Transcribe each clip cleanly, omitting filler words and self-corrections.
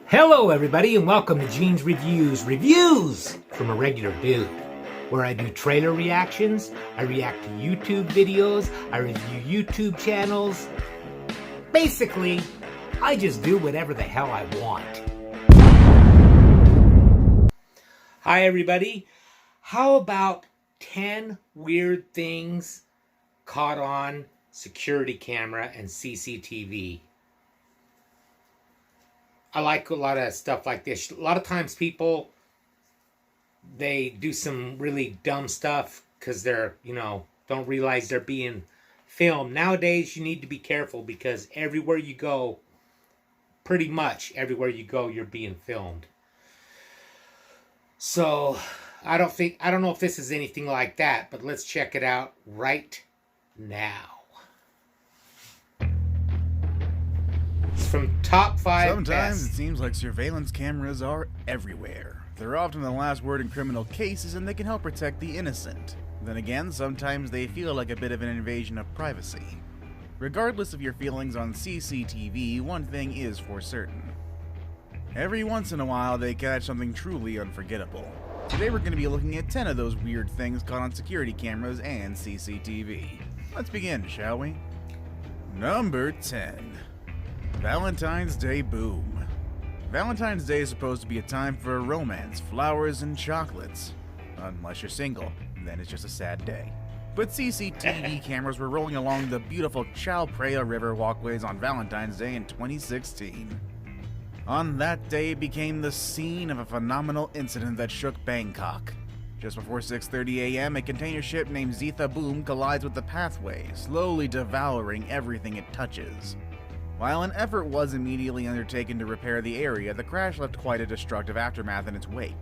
Hello everybody and welcome to Gene's Reviews from a regular dude, where I do trailer reactions, I react to YouTube videos, I review YouTube channels. Basically, I just do whatever the hell I want. Hi everybody, how about 10 weird things caught on security camera and CCTV? I like a lot of stuff like this. A lot of times people, they do some really dumb stuff because they're, don't realize they're being filmed. Nowadays, you need to be careful because everywhere you go, pretty much everywhere you go, you're being filmed. So, I don't know if this is anything like that, but let's check it out right now. From top 5 Sometimes best. it seems like surveillance cameras are everywhere. They're often the last word in criminal cases and they can help protect the innocent. Then again, sometimes they feel like a bit of an invasion of privacy. Regardless of your feelings on CCTV, one thing is for certain. Every once in a while they catch something truly unforgettable. Today we're going to be looking at 10 of those weird things caught on security cameras and CCTV. Let's begin, shall we? Number 10. Valentine's Day boom. Valentine's Day is supposed to be a time for romance, flowers, and chocolates. Unless you're single, then it's just a sad day. But CCTV cameras were rolling along the beautiful Chao Phraya River walkways on Valentine's Day in 2016. On that day, it became the scene of a phenomenal incident that shook Bangkok. Just before 6:30 a.m., a container ship named Zitha Boom collides with the pathway, slowly devouring everything it touches. While an effort was immediately undertaken to repair the area, the crash left quite a destructive aftermath in its wake.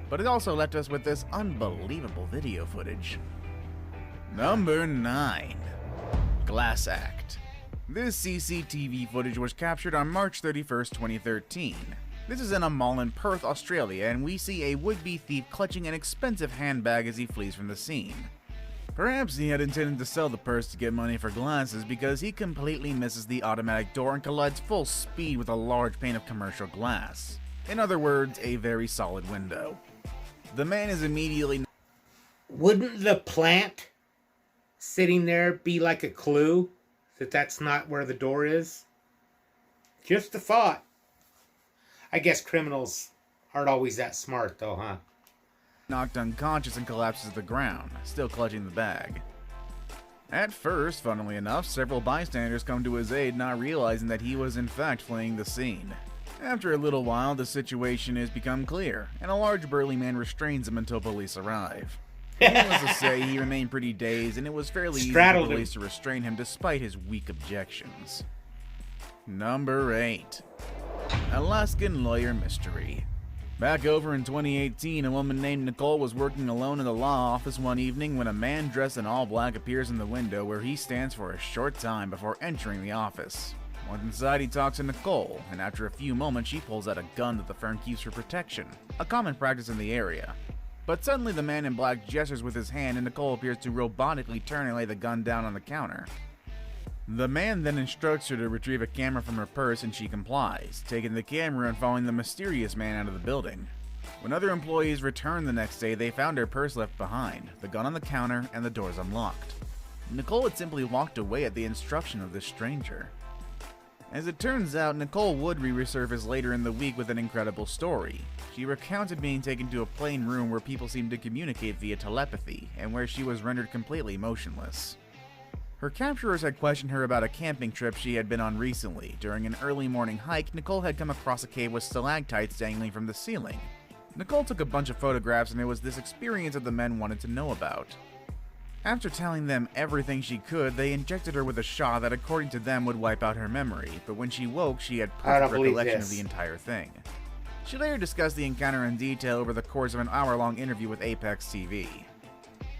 But it also left us with this unbelievable video footage. Number 9. Glass Act. This CCTV footage was captured on March 31st, 2013. This is in a mall in Perth, Australia, and we see a would-be thief clutching an expensive handbag as he flees from the scene. Perhaps he had intended to sell the purse to get money for glasses because he completely misses the automatic door and collides full speed with a large pane of commercial glass. In other words, a very solid window. The man is immediately... Wouldn't the plant sitting there be like a clue that that's not where the door is? Just a thought. I guess criminals aren't always that smart though, huh? knocked unconscious and collapses to the ground, still clutching the bag. At first, funnily enough, several bystanders come to his aid, not realizing that he was in fact fleeing the scene. After a little while, the situation has become clear, and a large burly man restrains him until police arrive. Needless to say, he remained pretty dazed, and it was fairly easy for police to restrain him despite his weak objections. Number 8. Alaskan Lawyer Mystery. Back over in 2018, a woman named Nicole was working alone in the law office one evening when a man dressed in all black appears in the window where he stands for a short time before entering the office. Once inside, he talks to Nicole, and after a few moments, she pulls out a gun that the firm keeps for protection, a common practice in the area. But suddenly, the man in black gestures with his hand, and Nicole appears to robotically turn and lay the gun down on the counter. The man then instructs her to retrieve a camera from her purse, and she complies, taking the camera and following the mysterious man out of the building. When other employees returned the next day, they found her purse left behind, the gun on the counter, and the doors unlocked. Nicole had simply walked away at the instruction of this stranger. As it turns out, Nicole would resurface later in the week with an incredible story. She recounted being taken to a plain room where people seemed to communicate via telepathy, and where she was rendered completely motionless. Her capturers had questioned her about a camping trip she had been on recently. During an early morning hike, Nicole had come across a cave with stalactites dangling from the ceiling. Nicole took a bunch of photographs, and it was this experience that the men wanted to know about. After telling them everything she could, they injected her with a shot that according to them would wipe out her memory, but when she woke, she had perfect recollection of the entire thing. She later discussed the encounter in detail over the course of an hour-long interview with Apex TV.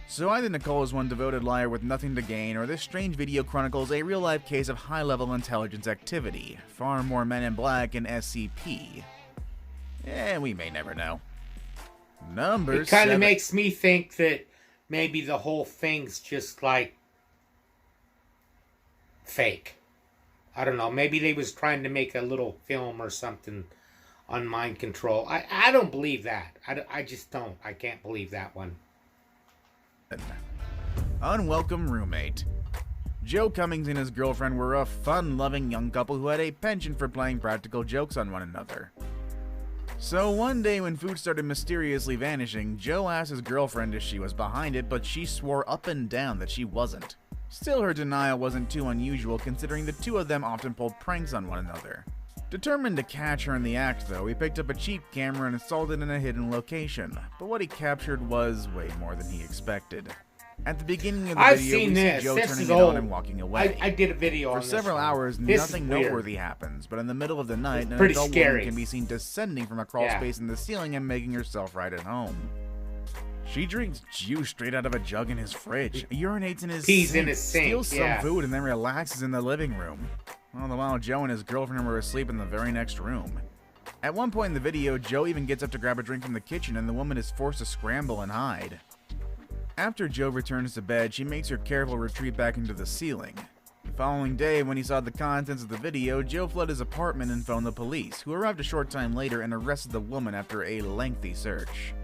So either Nicole is one devoted liar with nothing to gain, or this strange video chronicles a real-life case of high-level intelligence activity, far more Men in Black and SCP. We may never know. Number 7. It kind of makes me think that maybe the whole thing's just like fake. I don't know. Maybe they was trying to make a little film or something on mind control. I don't believe that. I just don't. I can't believe that one. Unwelcome roommate. Joe Cummings and his girlfriend were a fun-loving young couple who had a penchant for playing practical jokes on one another. So one day when food started mysteriously vanishing, Joe asked his girlfriend if she was behind it, but she swore up and down that she wasn't. Still, her denial wasn't too unusual considering the two of them often pulled pranks on one another. Determined to catch her in the act though, he picked up a cheap camera and installed it in a hidden location, but what he captured was way more than he expected. At the beginning of the video, we see Joe turning it on and walking away. I did a video on this. For several hours, nothing noteworthy happens, but in the middle of the night, an adult woman can be seen descending from a crawl space in the ceiling and making herself right at home. She drinks juice straight out of a jug in his fridge, urinates in his sink, steals some food, and then relaxes in the living room. All the while, Joe and his girlfriend were asleep in the very next room. At one point in the video, Joe even gets up to grab a drink from the kitchen, and the woman is forced to scramble and hide. After Joe returns to bed, she makes her careful retreat back into the ceiling. The following day, when he saw the contents of the video, Joe fled his apartment and phoned the police, who arrived a short time later and arrested the woman after a lengthy search.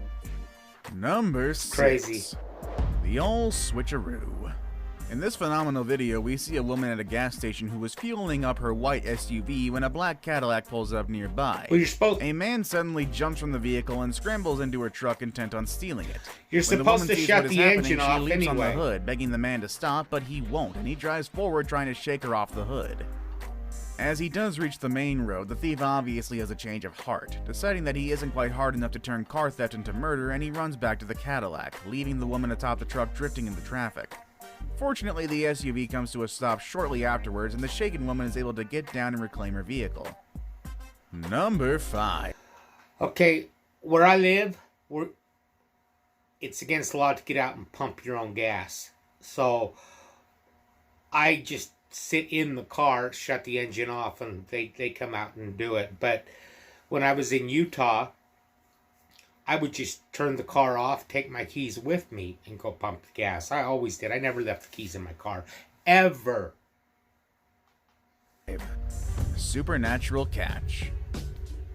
Number 6. Crazy. The old switcheroo. In this phenomenal video, we see a woman at a gas station who was fueling up her white SUV when a black Cadillac pulls up nearby. Well, a man suddenly jumps from the vehicle and scrambles into her truck intent on stealing it. You're supposed to shut the engine off anyway. She leaps on the hood, begging the man to stop, but he won't, and he drives forward trying to shake her off the hood. As he does reach the main road, the thief obviously has a change of heart, deciding that he isn't quite hard enough to turn car theft into murder, and he runs back to the Cadillac, leaving the woman atop the truck drifting into traffic. Fortunately, the SUV comes to a stop shortly afterwards, and the shaken woman is able to get down and reclaim her vehicle. Number 5. Okay, where I live, it's against the law to get out and pump your own gas. So I just sit in the car, shut the engine off, and they come out and do it. But when I was in Utah, I would just turn the car off, take my keys with me, and go pump the gas. I always did. I never left the keys in my car. Ever. Supernatural catch.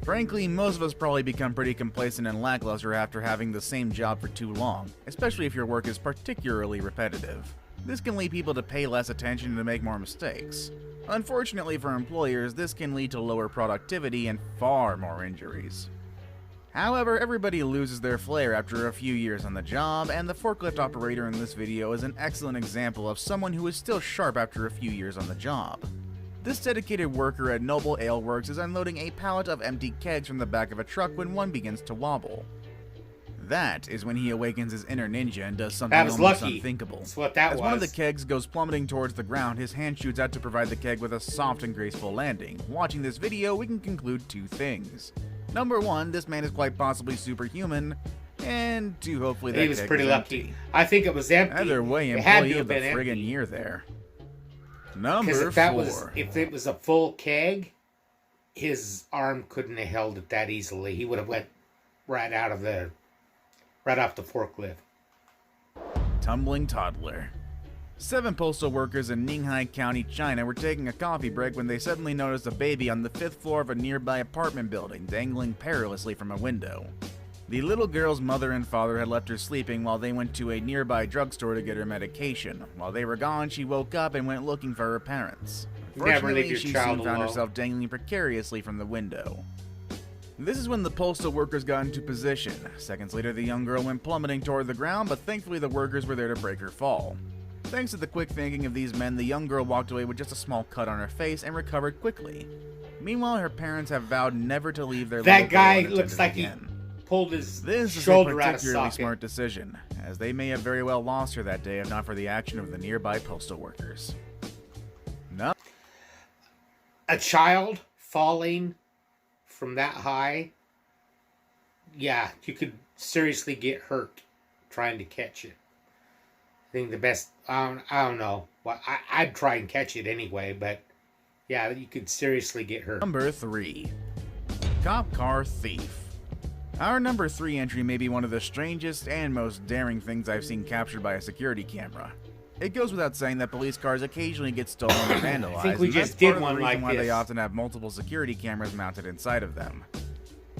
Frankly, most of us probably become pretty complacent and lackluster after having the same job for too long, especially if your work is particularly repetitive. This can lead people to pay less attention and to make more mistakes. Unfortunately for employers, this can lead to lower productivity and far more injuries. However, everybody loses their flair after a few years on the job, and the forklift operator in this video is an excellent example of someone who is still sharp after a few years on the job. This dedicated worker at Noble Ale Works is unloading a pallet of empty kegs from the back of a truck when one begins to wobble. That is when he awakens his inner ninja and does something almost unthinkable. That's what that was. As one of the kegs goes plummeting towards the ground, his hand shoots out to provide the keg with a soft and graceful landing. Watching this video, we can conclude 2 things. Number 1, this man is quite possibly superhuman, and 2, hopefully that he was pretty lucky. Empty. I think it was empty. Either way, employee of the friggin' year there. Number 4. If it was a full keg, his arm couldn't have held it that easily. He would have went right off the forklift. Tumbling toddler. 7 postal workers in Ning'ai County, China were taking a coffee break when they suddenly noticed a baby on the 5th floor of a nearby apartment building dangling perilously from a window. The little girl's mother and father had left her sleeping while they went to a nearby drugstore to get her medication. While they were gone, she woke up and went looking for her parents. Unfortunately, she soon found herself dangling precariously from the window. This is when the postal workers got into position. Seconds later, the young girl went plummeting toward the ground, but thankfully the workers were there to break her fall. Thanks to the quick thinking of these men, the young girl walked away with just a small cut on her face and recovered quickly. Meanwhile, her parents have vowed never to leave their little girl unattended again. That guy looks like he pulled his shoulder out of socket. This is a particularly smart decision, as they may have very well lost her that day if not for the action of the nearby postal workers. A child falling from that high, yeah, you could seriously get hurt trying to catch it. I think the best, I don't know. Well, I'd try and catch it anyway, but yeah, you could seriously get hurt. Number 3. Cop car thief. Our number 3 entry may be one of the strangest and most daring things I've seen captured by a security camera. It goes without saying that police cars occasionally get stolen and vandalized. I think we just did one like this. Why they often have multiple security cameras mounted inside of them.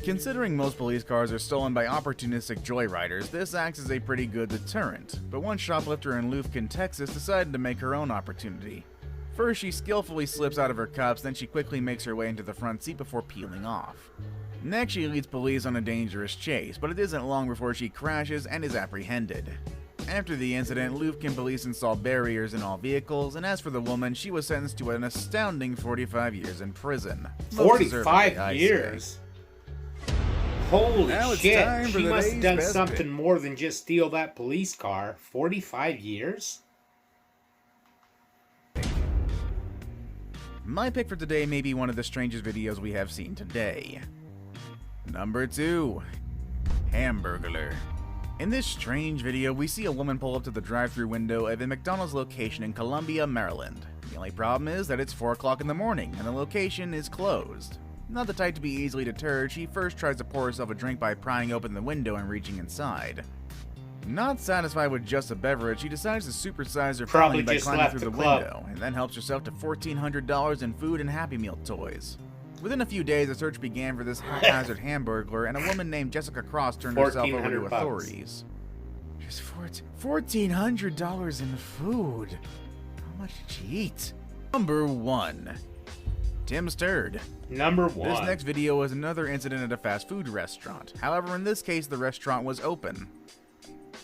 Considering most police cars are stolen by opportunistic joyriders, this acts as a pretty good deterrent, but one shoplifter in Lufkin, Texas decided to make her own opportunity. First, she skillfully slips out of her cuffs, then she quickly makes her way into the front seat before peeling off. Next, she leads police on a dangerous chase, but it isn't long before she crashes and is apprehended. After the incident, Lufkin police installed barriers in all vehicles, and as for the woman, she was sentenced to an astounding 45 years in prison. 45 years? Holy shit, she must have done something more than just steal that police car. 45 years? My pick for today may be one of the strangest videos we have seen today. Number 2. Hamburglar. In this strange video, we see a woman pull up to the drive-thru window of a McDonald's location in Columbia, Maryland. The only problem is that it's 4 o'clock in the morning and the location is closed. Not the type to be easily deterred, she first tries to pour herself a drink by prying open the window and reaching inside. Not satisfied with just a beverage, she decides to supersize her felony by climbing through the window, and then helps herself to $1,400 in food and Happy Meal toys. Within a few days, a search began for this haphazard hamburglar, and a woman named Jessica Cross turned herself over to authorities. Just $1,400 in food. How much did she eat? Number 1. Tim Sturd. Number 1. This next video was another incident at a fast food restaurant. However, in this case, the restaurant was open.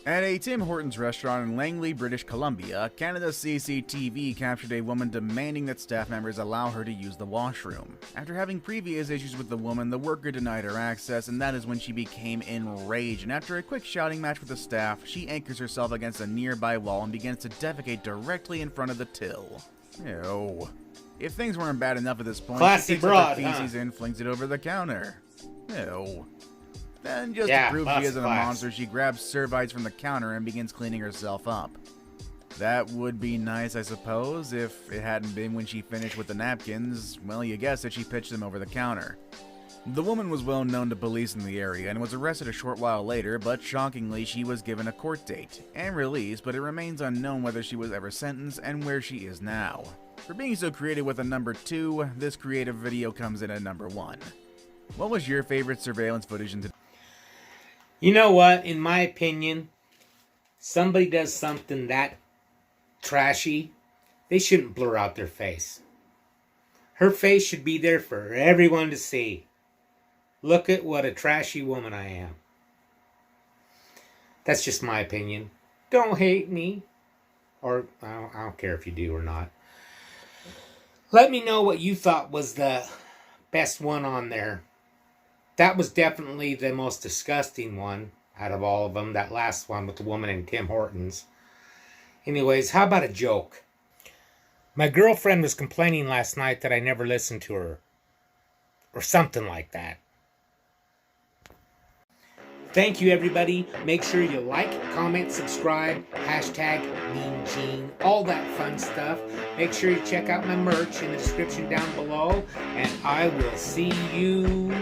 At a Tim Hortons restaurant in Langley, British Columbia, Canada's CCTV captured a woman demanding that staff members allow her to use the washroom. After having previous issues with the woman, the worker denied her access, and that is when she became enraged, and after a quick shouting match with the staff, she anchors herself against a nearby wall and begins to defecate directly in front of the till. Ew. If things weren't bad enough at this point, Classy she picks broad, up the feces and flings it over the counter. Ew. Then, just Yeah, to prove she isn't a class. monster, she grabs serviettes from the counter and begins cleaning herself up. That would be nice, I suppose, if it hadn't been when she finished with the napkins. Well, you guessed it, she pitched them over the counter. The woman was well known to police in the area and was arrested a short while later, but shockingly, she was given a court date and released, but it remains unknown whether she was ever sentenced and where she is now. For being so creative with a number 2, this creative video comes in at number 1. What was your favorite surveillance footage in today? You know what? In my opinion, somebody does something that trashy, they shouldn't blur out their face. Her face should be there for everyone to see. Look at what a trashy woman I am. That's just my opinion. Don't hate me. Or, I don't care if you do or not. Let me know what you thought was the best one on there. That was definitely the most disgusting one out of all of them. That last one with the woman in Tim Hortons. Anyways, how about a joke? My girlfriend was complaining last night that I never listened to her. Or something like that. Thank you, everybody. Make sure you like, comment, subscribe, hashtag Mean Gene, all that fun stuff. Make sure you check out my merch in the description down below. And I will see you